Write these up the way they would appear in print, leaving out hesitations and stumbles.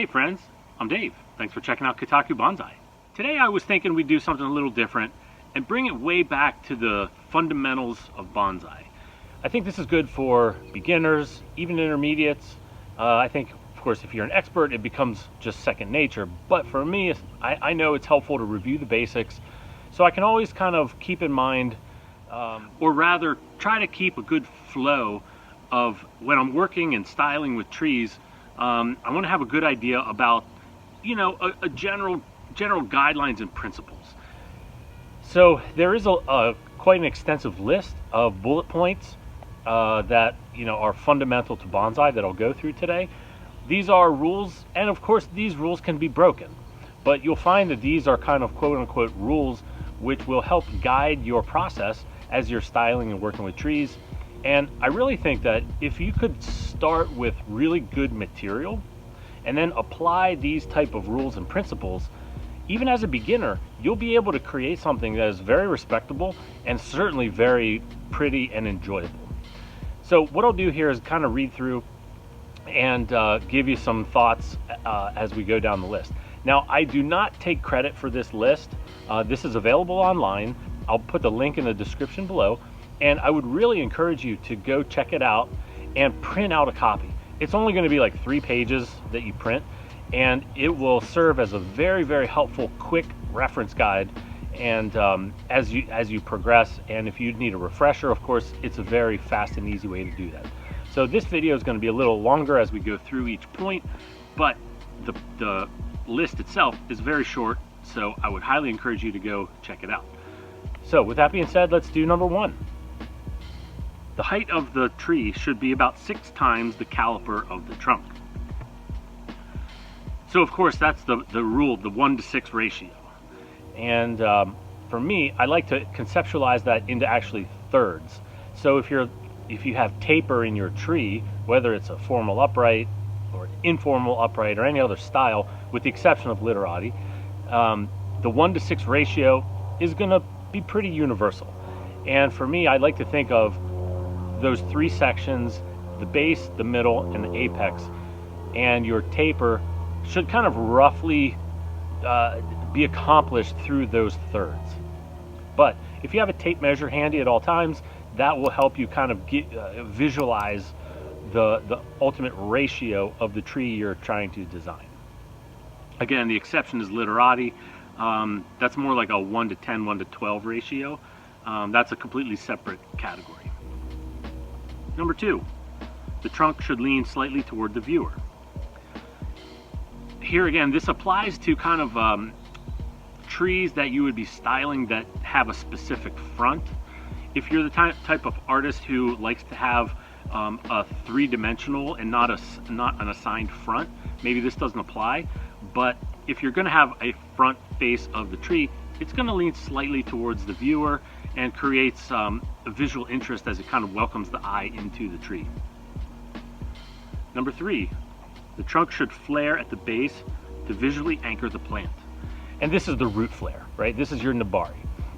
friends, I'm Dave. Thanks for checking out Kotaku Bonsai. Today I was thinking we'd do something a little different and bring it way back to the fundamentals of bonsai. I think this is good for beginners, even intermediates. I think, of course, if you're an expert, it becomes just second nature. But for me, I know it's helpful to review the basics, so I can always kind of keep in mind, or rather try to keep a good flow of when I'm working and styling with trees. I want to have a good idea about, a general guidelines and principles. So there is quite an extensive list of bullet points that are fundamental to bonsai that I'll go through today. These are rules, and of course these rules can be broken, but you'll find that these are kind of quote-unquote rules which will help guide your process as you're styling and working with trees. And I really think that if you could start with really good material and then apply these type of rules and principles, even as a beginner, you'll be able to create something that is very respectable and certainly very pretty and enjoyable. So what I'll do here is kind of read through and give you some thoughts as we go down the list. Now, I do not take credit for this list. This is available online. I'll put the link in the description below, and I would really encourage you to go check it out and print out a copy. It's only going to be like 3 pages that you print, and it will serve as a very, very helpful quick reference guide. And as you progress, and if you need a refresher, of course, it's a very fast and easy way to do that. So this video is going to be a little longer as we go through each point, but the list itself is very short, so I would highly encourage you to go check it out. So with that being said, let's do number 1. The height of the tree should be about 6 times the caliper of the trunk. So of course that's the rule, the 1:6 ratio. And for me, I like to conceptualize that into actually thirds. So if you have taper in your tree, whether it's a formal upright or an informal upright or any other style, with the exception of literati, the 1:6 ratio is going to be pretty universal. And for me, I like to think of those 3 sections: the base, the middle, and the apex. And your taper should kind of roughly be accomplished through those thirds. But if you have a tape measure handy at all times, that will help you kind of visualize the ultimate ratio of the tree you're trying to design. Again, the exception is literati. That's more like a 1:10, 1:12 ratio. That's a completely separate category. Number 2, the trunk should lean slightly toward the viewer. Here again, this applies to kind of trees that you would be styling that have a specific front. If you're the type of artist who likes to have a 3-dimensional and not an assigned front, maybe this doesn't apply. But if you're going to have a front face of the tree, it's going to lean slightly towards the viewer and creates a visual interest as it kind of welcomes the eye into the tree. Number 3, the trunk should flare at the base to visually anchor the plant. And this is the root flare, right? This is your nabari.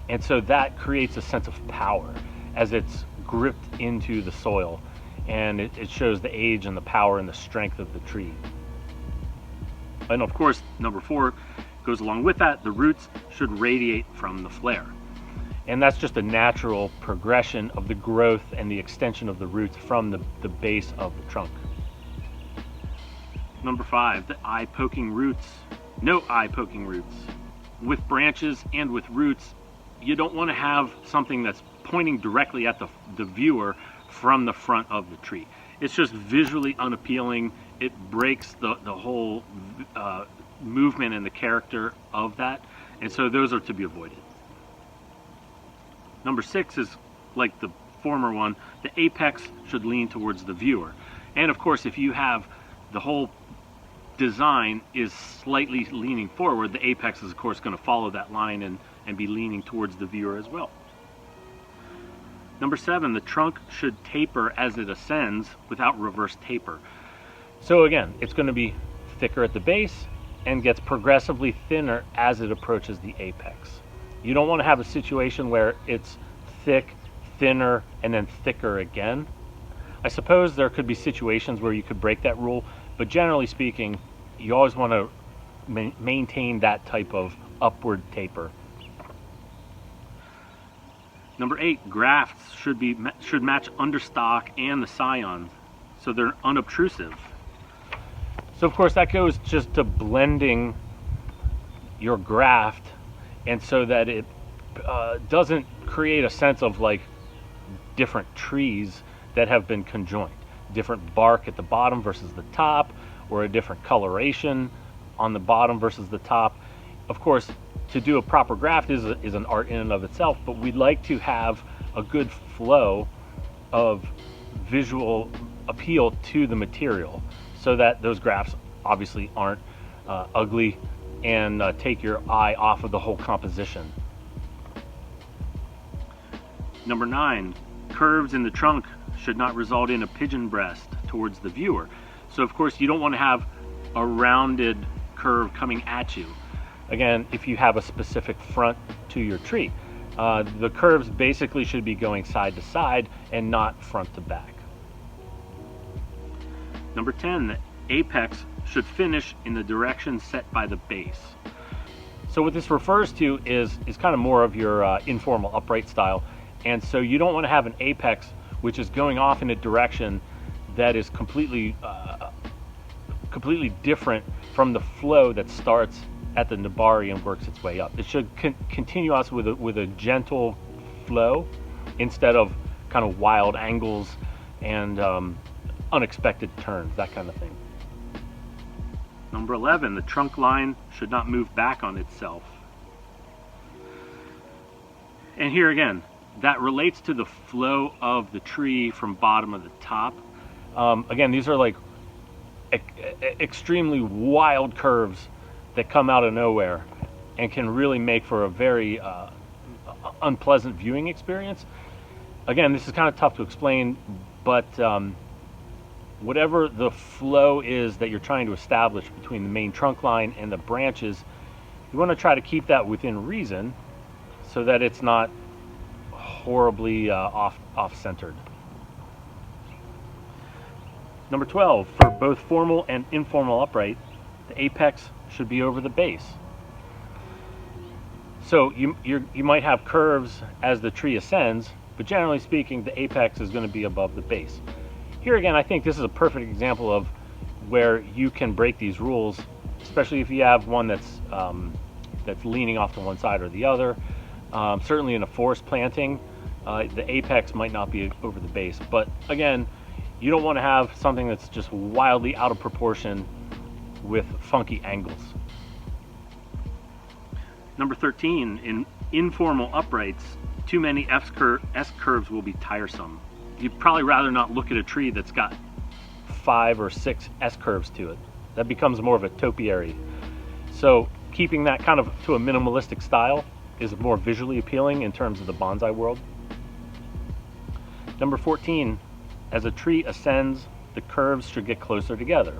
And so that creates a sense of power as it's gripped into the soil, and it shows the age and the power and the strength of the tree. And of course, number 4 goes along with that. The roots should radiate from the flare. And that's just a natural progression of the growth and the extension of the roots from the base of the trunk. Number 5, the eye-poking roots. No eye-poking roots. With branches and with roots, you don't want to have something that's pointing directly at the viewer from the front of the tree. It's just visually unappealing. It breaks the whole movement and the character of that. And so those are to be avoided. Number 6 is like the former one. The apex should lean towards the viewer. And of course, if you have the whole design is slightly leaning forward, the apex is of course going to follow that line and be leaning towards the viewer as well. Number 7, the trunk should taper as it ascends without reverse taper. So again, it's going to be thicker at the base and gets progressively thinner as it approaches the apex. You don't want to have a situation where it's thick, thinner, and then thicker again. I suppose there could be situations where you could break that rule, but generally speaking, you always want to maintain that type of upward taper. Number 8, grafts should match understock and the scions, so they're unobtrusive. So of course that goes just to blending your graft, and so that it doesn't create a sense of like different trees that have been conjoined, different bark at the bottom versus the top, or a different coloration on the bottom versus the top. Of course, to do a proper graft is an art in and of itself, but we'd like to have a good flow of visual appeal to the material, so that those grafts obviously aren't ugly and take your eye off of the whole composition. Number 9, curves in the trunk should not result in a pigeon breast towards the viewer. So of course you don't want to have a rounded curve coming at you. Again, if you have a specific front to your tree, the curves basically should be going side to side and not front to back. Number 10, the apex should finish in the direction set by the base. So what this refers to is kind of more of your informal upright style. And so you don't want to have an apex which is going off in a direction that is completely different from the flow that starts at the nabari and works its way up. It should continue us with a gentle flow instead of kind of wild angles and unexpected turns, that kind of thing. Number 11, the trunk line should not move back on itself. And here again, that relates to the flow of the tree from bottom to the top. Again, these are like extremely wild curves that come out of nowhere and can really make for a very unpleasant viewing experience. Again, this is kind of tough to explain, but whatever the flow is that you're trying to establish between the main trunk line and the branches, you want to try to keep that within reason so that it's not horribly off-centered. Number 12, for both formal and informal upright, the apex should be over the base. So you might have curves as the tree ascends, but generally speaking, the apex is going to be above the base. Here again, I think this is a perfect example of where you can break these rules, especially if you have one that's leaning off to one side or the other. Certainly in a forest planting, the apex might not be over the base, but again, you don't want to have something that's just wildly out of proportion with funky angles. Number 13, in informal uprights, too many S curves will be tiresome. You'd probably rather not look at a tree that's got 5 or 6 S curves to it. That becomes more of a topiary. So keeping that kind of to a minimalistic style is more visually appealing in terms of the bonsai world. Number 14, as a tree ascends, the curves should get closer together.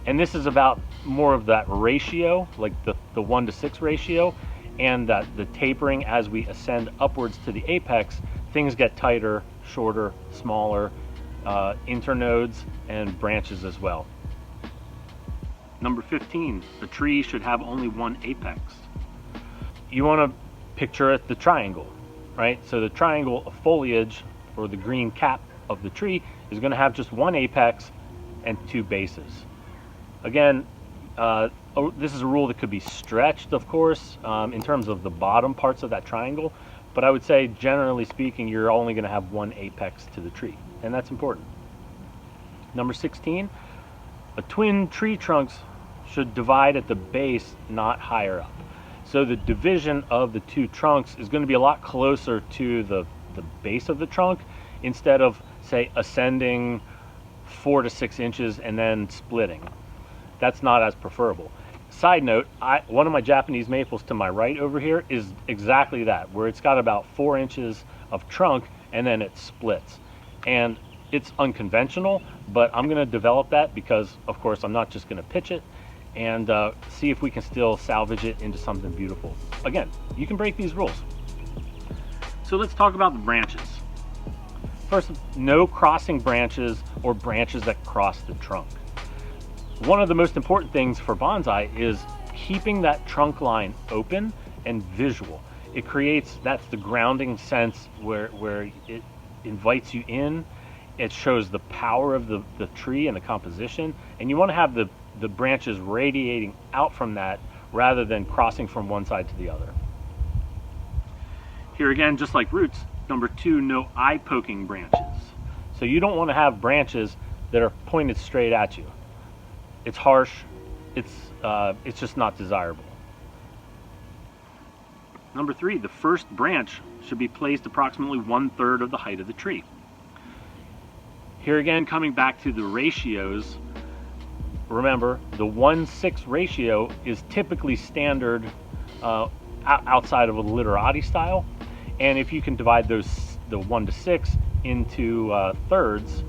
And this is about more of that ratio, like the 1:6 ratio, and that the tapering as we ascend upwards to the apex, things get tighter, shorter, smaller, internodes and branches as well. Number 15, the tree should have only one apex. You want to picture it the triangle, right? So the triangle of foliage, or the green cap of the tree, is going to have just one apex and 2 bases. Again, this is a rule that could be stretched, of course, in terms of the bottom parts of that triangle, but I would say generally speaking, you're only going to have one apex to the tree, and that's important. Number 16, a twin tree trunks should divide at the base, not higher up. So the division of the 2 trunks is going to be a lot closer to the base of the trunk, instead of, say, ascending 4 to 6 inches and then splitting. That's not as preferable. Side note, one of my Japanese maples to my right over here is exactly that, where it's got about 4 inches of trunk and then it splits. And it's unconventional, but I'm going to develop that because, of course, I'm not just going to pitch it, and see if we can still salvage it into something beautiful. Again, you can break these rules. So let's talk about the branches. First, no crossing branches or branches that cross the trunk. One of the most important things for bonsai is keeping that trunk line open and visual. It creates, that's the grounding sense where it invites you in. It shows the power of the tree and the composition, and you want to have the branches radiating out from that rather than crossing from one side to the other. Here again, just like roots, number 2, no eye-poking branches. So you don't want to have branches that are pointed straight at you. It's harsh, it's just not desirable. Number 3, the first branch should be placed approximately 1/3 of the height of the tree. Here again, coming back to the ratios, remember the 1:6 ratio is typically standard outside of a literati style, and if you can divide the 1:6 into thirds,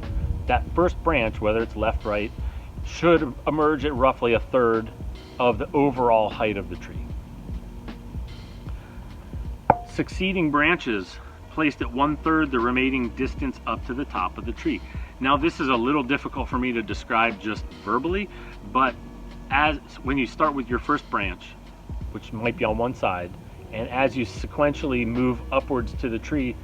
that first branch, whether it's left, right, should emerge at roughly 1/3 of the overall height of the tree. Succeeding branches placed at 1/3 the remaining distance up to the top of the tree. Now this is a little difficult for me to describe just verbally, but when you start with your first branch, which might be on one side, and as you sequentially move upwards to the tree,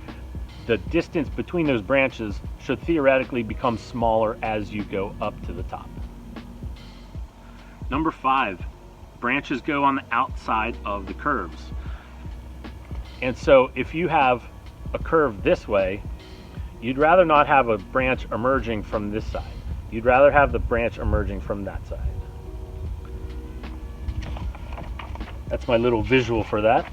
the distance between those branches should theoretically become smaller as you go up to the top. Number 5, branches go on the outside of the curves. And so if you have a curve this way, you'd rather not have a branch emerging from this side. You'd rather have the branch emerging from that side. That's my little visual for that.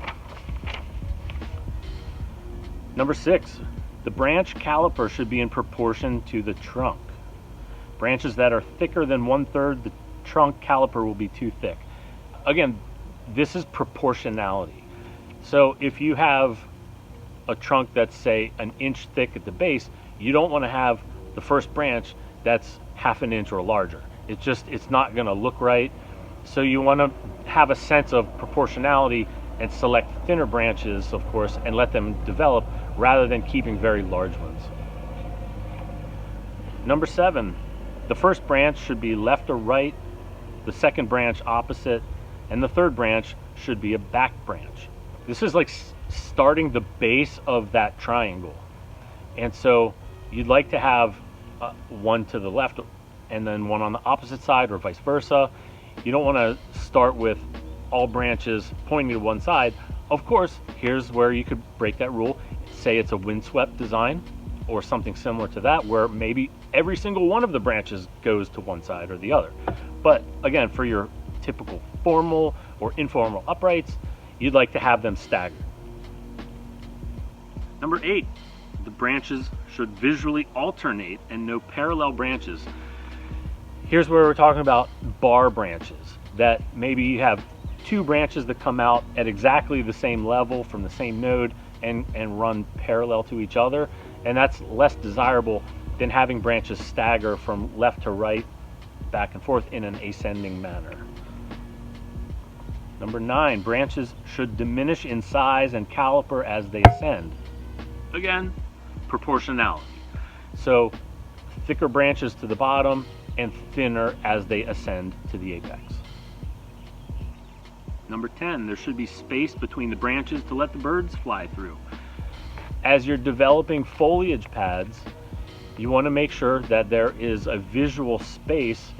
Number 6, the branch caliper should be in proportion to the trunk. Branches that are thicker than 1/3, the trunk caliper will be too thick. Again, this is proportionality. So if you have a trunk that's, say, 1 inch thick at the base, you don't want to have the first branch that's 1/2 inch or larger. It's not going to look right. So you want to have a sense of proportionality and select thinner branches, of course, and let them develop rather than keeping very large ones. Number 7, the first branch should be left or right, the second branch opposite, and the third branch should be a back branch. This is like starting the base of that triangle. And so you'd like to have one to the left and then one on the opposite side, or vice versa. You don't want to start with all branches pointing to one side. Of course, here's where you could break that rule. Say it's a windswept design or something similar to that, where maybe every single one of the branches goes to one side or the other. But again, for your typical formal or informal uprights, you'd like to have them staggered. Number 8, the branches should visually alternate and no parallel branches. Here's where we're talking about bar branches, that maybe you have 2 branches that come out at exactly the same level from the same node and run parallel to each other, and that's less desirable than having branches stagger from left to right, back and forth in an ascending manner. Number 9, branches should diminish in size and caliper as they ascend. Again, proportionality. So thicker branches to the bottom and thinner as they ascend to the apex. Number 10, there should be space between the branches to let the birds fly through. As you're developing foliage pads, you want to make sure that there is a visual space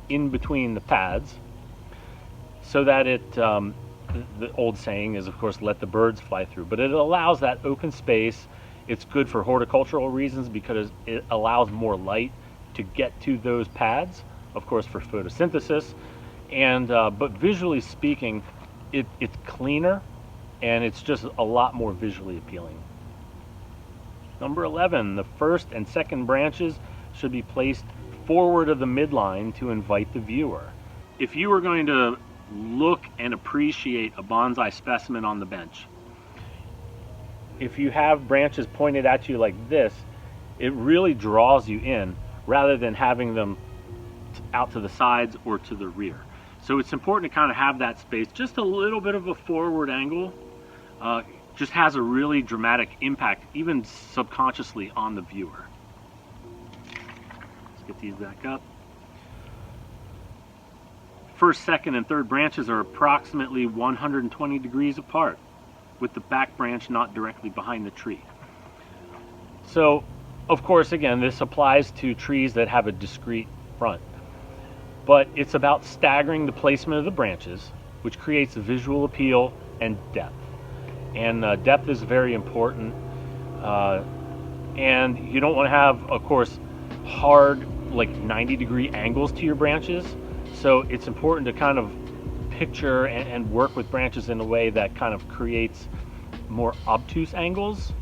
in between the pads, so that the old saying is, of course, let the birds fly through, but it allows that open space. It's good for horticultural reasons because it allows more light to get to those pads, of course, for photosynthesis, and but visually speaking, it's cleaner and it's just a lot more visually appealing. Number 11, the first and second branches should be placed forward of the midline to invite the viewer. If you were going to look and appreciate a bonsai specimen on the bench, if you have branches pointed at you like this, it really draws you in rather than having them out to the sides or to the rear. So it's important to kind of have that space. Just a little bit of a forward angle just has a really dramatic impact, even subconsciously, on the viewer. Let's get these back up. First, second, and third branches are approximately 120 degrees apart, with the back branch not directly behind the tree. So, of course, again, this applies to trees that have a discrete front. But it's about staggering the placement of the branches, which creates visual appeal and depth. And depth is very important. And you don't want to have, of course, hard, like 90-degree angles to your branches. So it's important to kind of picture and work with branches in a way that kind of creates more obtuse angles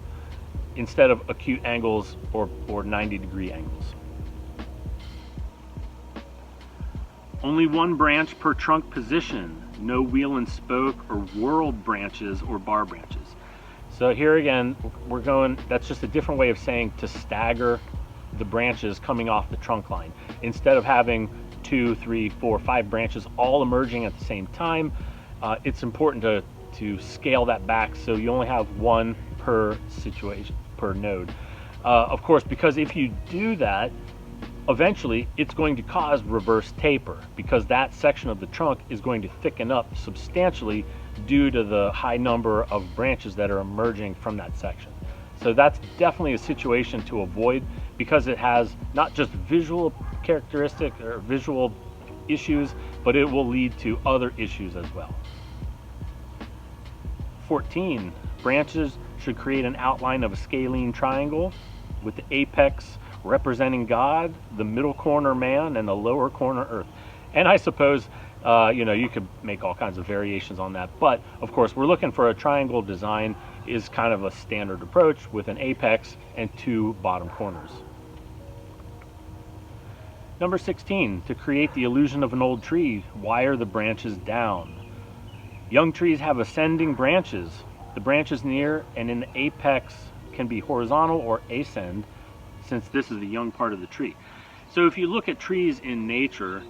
instead of acute angles or 90-degree angles. Only one branch per trunk position, no wheel and spoke or whorled branches or bar branches. So here again, that's just a different way of saying to stagger the branches coming off the trunk line. Instead of having 2, 3, 4, 5 branches all emerging at the same time, it's important to scale that back so you only have one per situation, per node. Of course, because if you do that, eventually it's going to cause reverse taper, because that section of the trunk is going to thicken up substantially due to the high number of branches that are emerging from that section. So that's definitely a situation to avoid, because it has not just visual characteristic or visual issues, but it will lead to other issues as well. 14, branches should create an outline of a scalene triangle with the apex representing God, the middle corner man, and the lower corner earth. And I suppose you could make all kinds of variations on that, but of course we're looking for a triangle design is kind of a standard approach with an apex and 2 bottom corners. Number 16, to create the illusion of an old tree, wire the branches down. Young trees have ascending branches. The branches near and in the apex can be horizontal or ascend, since this is the young part of the tree. So if you look at trees in nature,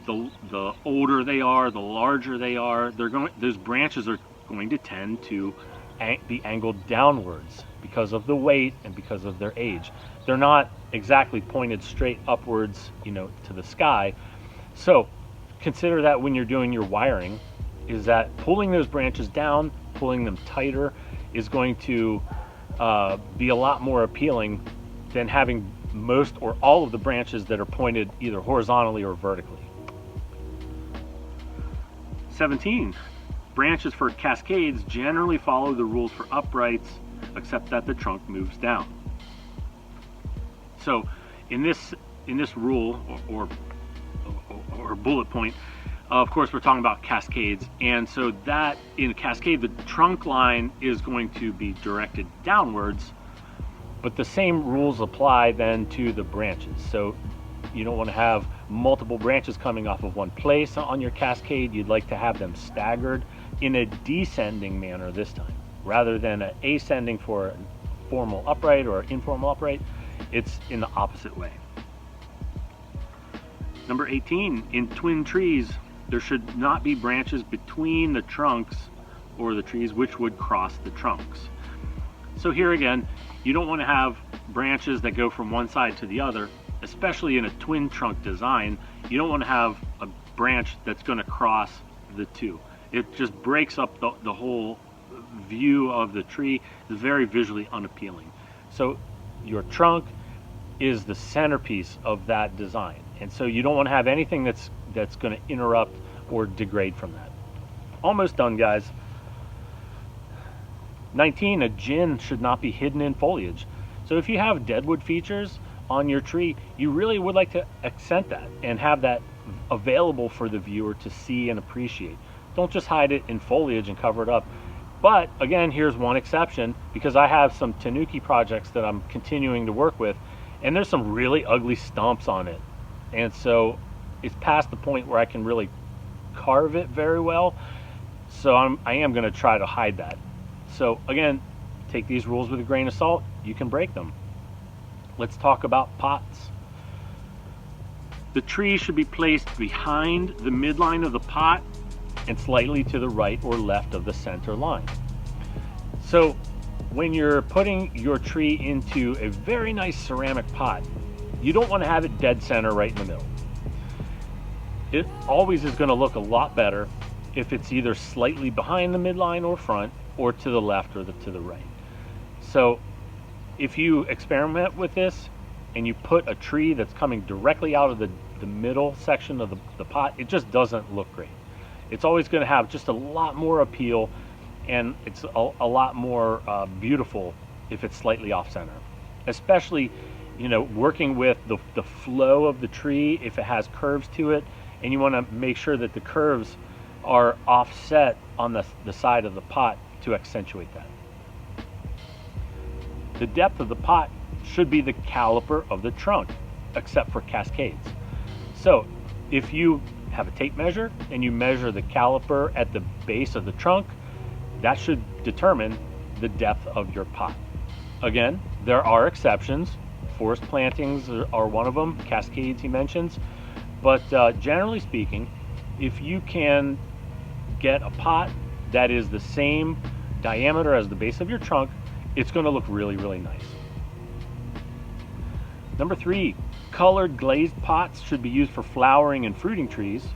the older they are, the larger they are, those branches are going to tend to be angled downwards because of the weight and because of their age. They're not exactly pointed straight upwards, to the sky. So consider that when you're doing your wiring, is that pulling those branches down, pulling them tighter, is going to be a lot more appealing than having most or all of the branches that are pointed either horizontally or vertically. 17. Branches for cascades generally follow the rules for uprights, except that the trunk moves down. So in this rule or bullet point, of course we're talking about cascades, and so that in a cascade the trunk line is going to be directed downwards, but the same rules apply then to the branches. So you don't want to have multiple branches coming off of one place on your cascade. You'd like to have them staggered in a descending manner this time, rather than an ascending for a formal upright or informal upright. It's in the opposite way. Number 18, in twin trees, there should not be branches between the trunks or the trees which would cross the trunks. So here again, you don't want to have branches that go from one side to the other, especially in a twin trunk design. You don't want to have a branch that's going to cross the two. It just breaks up the whole view of the tree. It's very visually unappealing. So your trunk is the centerpiece of that design, and so you don't want to have anything that's going to interrupt or degrade from that. Almost done, guys. 19, a gin should not be hidden in foliage. So if you have deadwood features on your tree, you really would like to accent that and have that available for the viewer to see and appreciate. Don't just hide it in foliage and cover it up. But again, here's one exception, because I have some tanuki projects that I'm continuing to work with, and there's some really ugly stumps on it. And so it's past the point where I can really carve it very well. So I am going to try to hide that. So again, take these rules with a grain of salt. You can break them. Let's talk about pots. The tree should be placed behind the midline of the pot and slightly to the right or left of the center line. So when you're putting your tree into a very nice ceramic pot, you don't want to have it dead center right in the middle. it always is going to look a lot better if it's either slightly behind the midline or front, or to the left or to the right. So if you experiment with this and you put a tree that's coming directly out of the middle section of the pot, it just doesn't look great. It's always going to have just a lot more appeal, and it's a lot more beautiful if it's slightly off center. Especially, you know, working with the flow of the tree, if it has curves to it, and you want to make sure that the curves are offset on the side of the pot to accentuate that. The depth of the pot should be the caliper of the trunk, except for cascades. So if you have a tape measure and you measure the caliper at the base of the trunk, that should determine the depth of your pot. Again, there are exceptions. Forest plantings are one of them, cascades he mentions. But generally speaking, if you can get a pot that is the same diameter as the base of your trunk, it's going to look really, really nice. Number 3, colored glazed pots should be used for flowering and fruiting trees,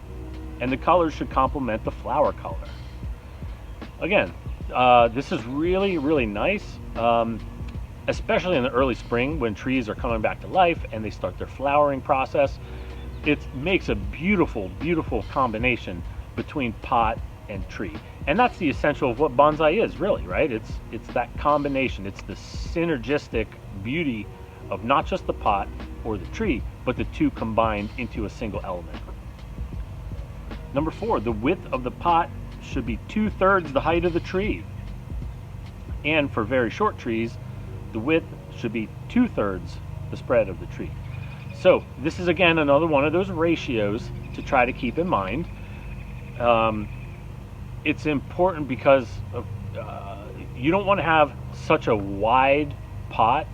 and the colors should complement the flower color. Again, this is really, really nice, especially in the early spring when trees are coming back to life and they start their flowering process. It makes a beautiful, beautiful combination between pot and tree. And that's the essential of what bonsai is, really, right? It's that combination. It's the synergistic beauty of not just the pot or the tree, but the two combined into a single element. Number 4, the width of the pot should be 2/3 the height of the tree. And for very short trees, the width should be 2/3 the spread of the tree. So this is, again, another one of those ratios to try to keep in mind. It's important because you don't want to have such a wide pot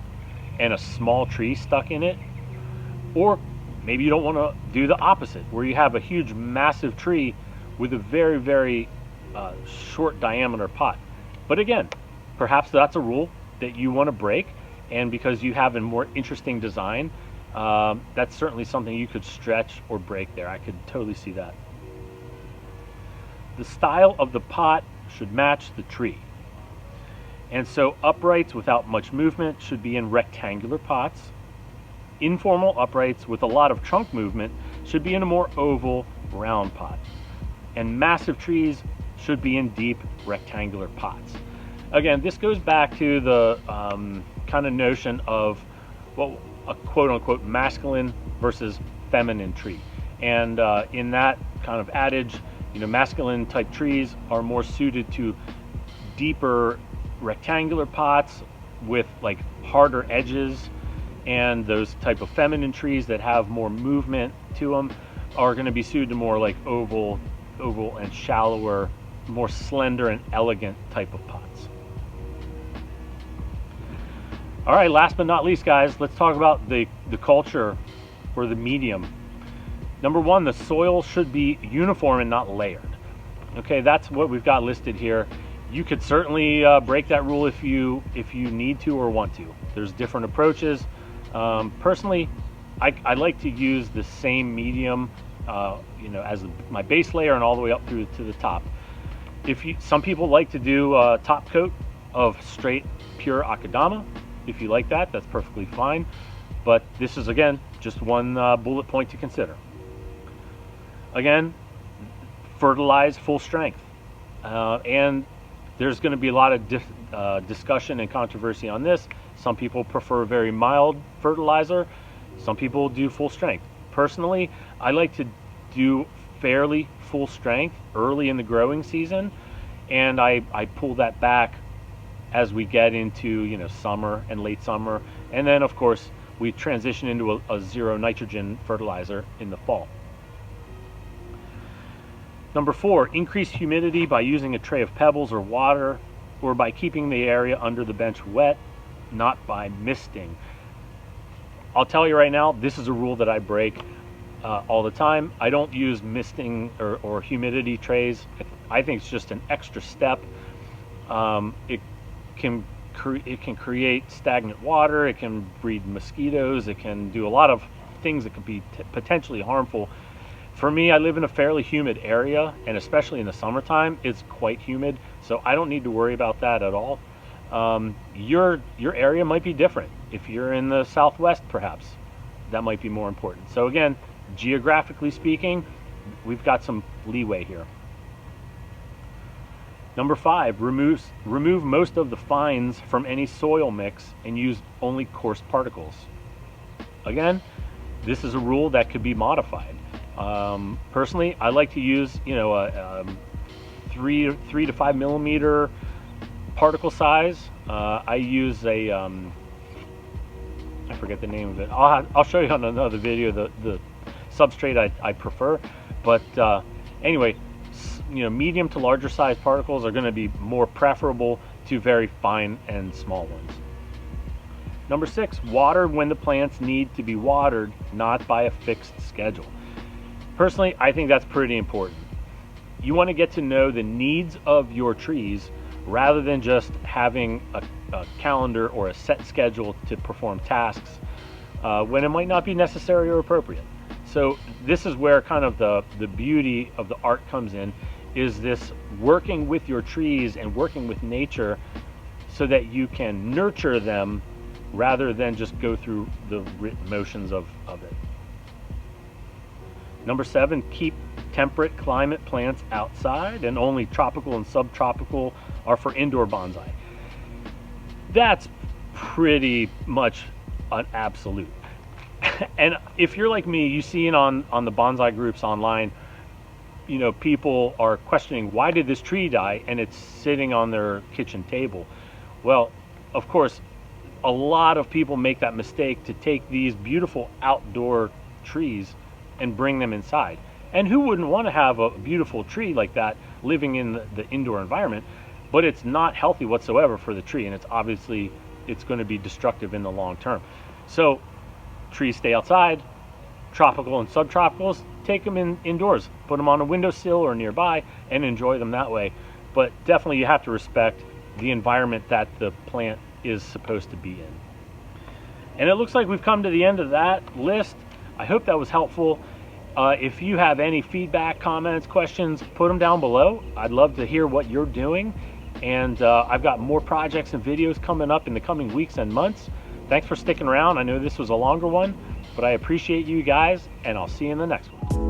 and a small tree stuck in it, or maybe you don't want to do the opposite, where you have a huge, massive tree with a very, very short diameter pot. But again, perhaps that's a rule that you want to break, and because you have a more interesting design, that's certainly something you could stretch or break there. I could totally see that. The style of the pot should match the tree. And so uprights without much movement should be in rectangular pots. Informal uprights with a lot of trunk movement should be in a more oval, round pot. And massive trees should be in deep rectangular pots. Again, this goes back to the kind of notion of a quote-unquote masculine versus feminine tree. And in that kind of adage, you know, masculine type trees are more suited to deeper rectangular pots with like harder edges, and those type of feminine trees that have more movement to them are going to be suited to more like oval and shallower, more slender and elegant type of pots. All right, last but not least, guys, let's talk about the culture or the medium. Number 1, the soil should be uniform and not layered. Okay, that's what we've got listed here. You could certainly break that rule if you need to or want to. There's different approaches. Personally, I like to use the same medium, you know, as my base layer and all the way up through to the top. Some people like to do a top coat of straight pure akadama. If you like that, that's perfectly fine. But this is, again, just one bullet point to consider. Again, fertilize full strength. And there's going to be a lot of discussion and controversy on this. Some people prefer very mild fertilizer. Some people do full strength. Personally, I like to do fairly full strength early in the growing season, and I pull that back as we get into, you know, summer and late summer, and then of course we transition into a zero nitrogen fertilizer in the fall. Number 4, increase humidity by using a tray of pebbles or water, or by keeping the area under the bench wet, not by misting. I'll tell you right now, this is a rule that I break all the time. I don't use misting or humidity trays. I think it's just an extra step. It can create stagnant water. It can breed mosquitoes. It can do a lot of things that could be potentially harmful. For me, I live in a fairly humid area, and especially in the summertime, it's quite humid, so I don't need to worry about that at all. Your area might be different. If you're in the Southwest, perhaps, that might be more important. So again, geographically speaking, we've got some leeway here. Number 5, remove most of the fines from any soil mix and use only coarse particles. Again, this is a rule that could be modified. Personally, I like to use, a 3 to 5 millimeter particle size. I use a, I forget the name of it. I'll show you on another video the substrate I prefer. But anyway, medium to larger size particles are going to be more preferable to very fine and small ones. Number 6, water when the plants need to be watered, not by a fixed schedule. Personally, I think that's pretty important. You want to get to know the needs of your trees rather than just having a calendar or a set schedule to perform tasks when it might not be necessary or appropriate. So this is where kind of the beauty of the art comes in, is this working with your trees and working with nature so that you can nurture them rather than just go through the written motions of it. Number 7, keep temperate climate plants outside, and only tropical and subtropical are for indoor bonsai. That's pretty much an absolute. And if you're like me, you see it on the bonsai groups online, people are questioning, why did this tree die? And it's sitting on their kitchen table. Well, of course, a lot of people make that mistake to take these beautiful outdoor trees and bring them inside. And who wouldn't want to have a beautiful tree like that living in the indoor environment? But it's not healthy whatsoever for the tree, and it's going to be destructive in the long term. So trees stay outside. Tropical and subtropicals, take them indoors, put them on a windowsill or nearby, and enjoy them that way. But definitely you have to respect the environment that the plant is supposed to be in. And it looks like we've come to the end of that list. I hope that was helpful. If you have any feedback, comments, questions, put them down below. I'd love to hear what you're doing. And I've got more projects and videos coming up in the coming weeks and months. Thanks for sticking around. I know this was a longer one, but I appreciate you guys, and I'll see you in the next one.